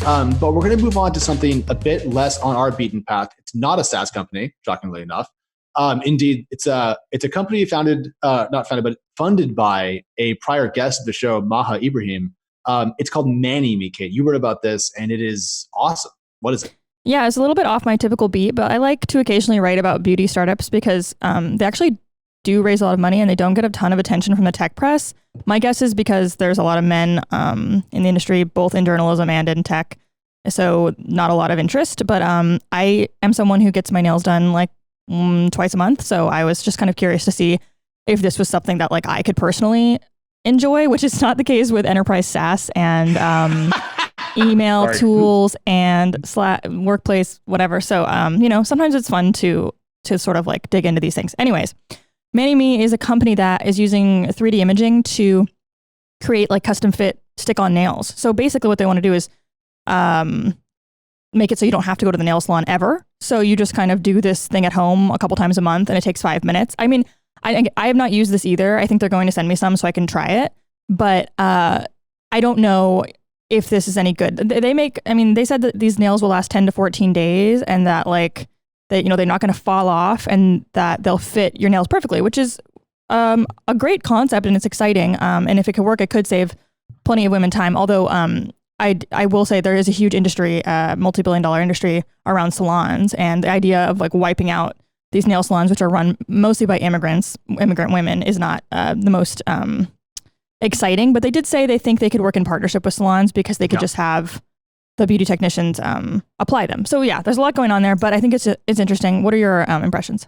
But we're going to move on to something a bit less on our beaten path. It's not a SaaS company, shockingly enough. Indeed, it's a company not founded, but funded by a prior guest of the show, Maha Ibrahim. It's called ManiMe, Kate. You wrote about this, and it is awesome. What is it? Yeah, it's a little bit off my typical beat, but I like to occasionally write about beauty startups because they actually do raise a lot of money and they don't get a ton of attention from the tech press. My guess is because there's a lot of men in the industry, both in journalism and in tech. So not a lot of interest, but I am someone who gets my nails done like twice a month. So I was just kind of curious to see if this was something that like I could personally enjoy, which is not the case with enterprise SaaS and email tools and workplace, whatever. So, sometimes it's fun to sort of like dig into these things. Anyways, ManiMe is a company that is using 3D imaging to create like custom fit stick-on nails. So basically what they want to do is make it so you don't have to go to the nail salon ever. So you just kind of do this thing at home a couple times a month and it takes 5 minutes. I mean, I have not used this either. I think they're going to send me some so I can try it. But I don't know if this is any good. They said that these nails will last 10 to 14 days and that like, they're not going to fall off and that they'll fit your nails perfectly, which is a great concept and it's exciting. And if it could work, it could save plenty of women time. Although I will say there is a huge industry, multi-billion-dollar industry around salons, and the idea of like wiping out these nail salons, which are run mostly by immigrant women, is not the most exciting. But they did say they think they could work in partnership with salons because they could just have the beauty technicians apply them. So yeah, there's a lot going on there, but I think it's interesting. What are your impressions?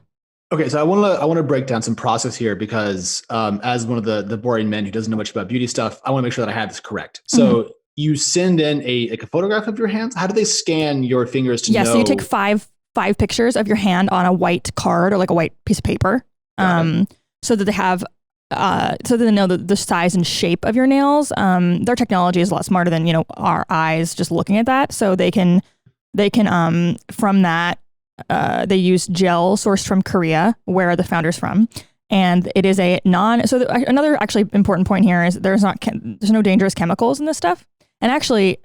Okay, so I want to break down some process here because as one of the boring men who doesn't know much about beauty stuff, I want to make sure that I have this correct. So you send in a photograph of your hands. How do they scan your fingers to know? Yeah, so you take five pictures of your hand on a white card or like a white piece of paper, so that they have so that they know the size and shape of your nails. Their technology is a lot smarter than our eyes just looking at that. So they can from that they use gel sourced from Korea, where the founder's from. And it is another actually important point here is there's no dangerous chemicals in this stuff. And actually,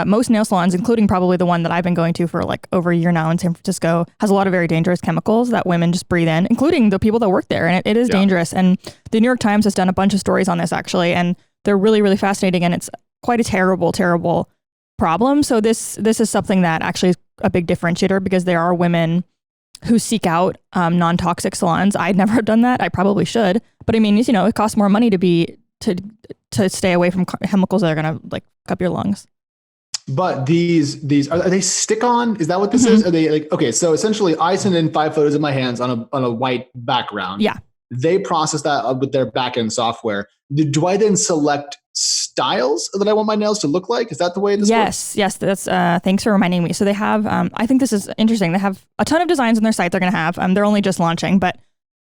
most nail salons, including probably the one that I've been going to for like over a year now in San Francisco, has a lot of very dangerous chemicals that women just breathe in, including the people that work there. And it is dangerous. And the New York Times has done a bunch of stories on this actually, and they're really, really fascinating. And it's quite a terrible, terrible problem. So this is something that actually is a big differentiator because there are women who seek out non-toxic salons. I'd never done that. I probably should. But I mean, it costs more money to stay away from chemicals that are going to like up your lungs. But these are they stick on? Is that what this is? Are they like, okay, so essentially I send in 5 photos of my hands on a white background. Yeah. They process that with their backend software. Do I then select styles that I want my nails to look like? Is that the way this works? Yes. That's thanks for reminding me. So they have, I think this is interesting. They have a ton of designs on their site they're going to have. They're only just launching, but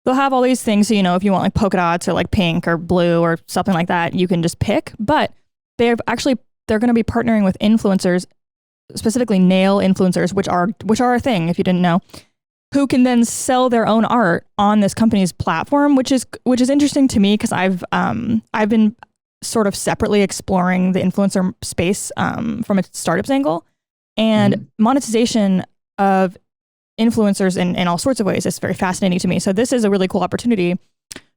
they'll have all these things. So, if you want like polka dots or like pink or blue or something like that, you can just pick. But they're going to be partnering with influencers, specifically nail influencers, which are a thing if you didn't know, who can then sell their own art on this company's platform, which is interesting to me because I've been sort of separately exploring the influencer space from a startups angle, and monetization of influencers in all sorts of ways is very fascinating to me. So this is a really cool opportunity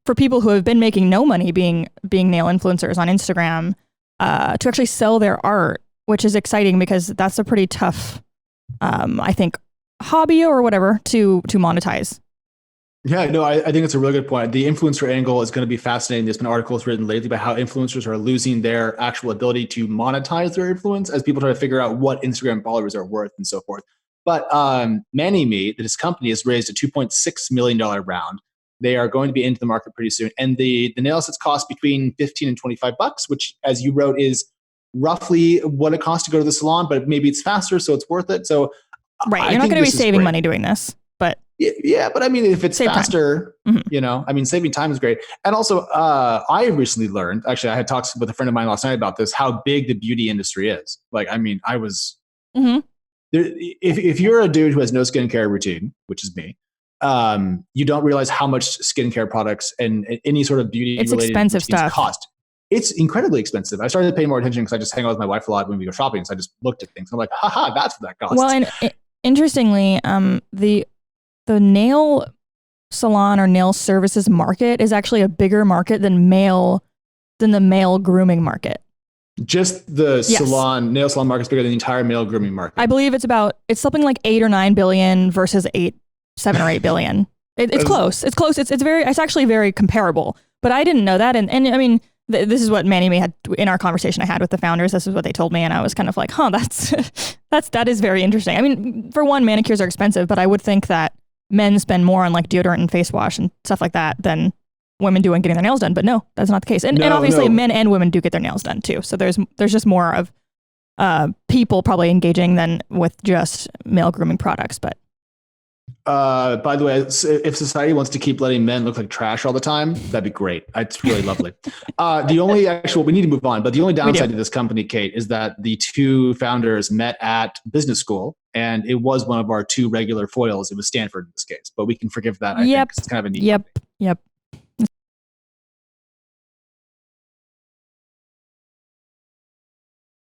for people who have been making no money being nail influencers on Instagram to actually sell their art, which is exciting because that's a pretty tough, I think, hobby or whatever to monetize. Yeah, no, I think it's a really good point. The influencer angle is going to be fascinating. There's been articles written lately about how influencers are losing their actual ability to monetize their influence as people try to figure out what Instagram followers are worth and so forth. But ManiMe, this company, has raised a $2.6 million round. They are going to be into the market pretty soon. And the nail sets cost between $15 and $25, which, as you wrote, is roughly what it costs to go to the salon, but maybe it's faster, so it's worth it. So right, you're not going to be saving money doing this, but yeah, but I mean, if it's faster, saving time is great. And also, I recently learned, actually, I had talks with a friend of mine last night about this, how big the beauty industry is. Like, I mean, I was, if you're a dude who has no skincare routine, which is me, you don't realize how much skincare products and any sort of beauty related expensive stuff cost. It's incredibly expensive. I started paying more attention because I just hang out with my wife a lot when we go shopping. So I just looked at things. I'm like, haha, that's what that costs. Well, and interestingly, the nail salon or nail services market is actually a bigger market than the male grooming market. Just the nail salon market is bigger than the entire male grooming market. I believe it's something like 8 or 9 billion versus 7 or 8 billion. It's close. It's close. It's actually very comparable. But I didn't know that. And I mean, this is what ManiMe had in our conversation I had with the founders. This is what they told me. And I was kind of like, huh, that is very interesting. I mean, for one, manicures are expensive, but I would think that men spend more on like deodorant and face wash and stuff like that than women do on getting their nails done. But no, that's not the case. And obviously men and women do get their nails done too. So there's just more of people probably engaging than with just male grooming products. But by the way, if society wants to keep letting men look like trash all the time, that'd be great. It's really lovely. We need to move on, but the only downside to this company, Kate, is that the two founders met at business school, and it was one of our two regular foils. It was Stanford in this case, but we can forgive that. I think, 'cause it's kind of a neat. Yep.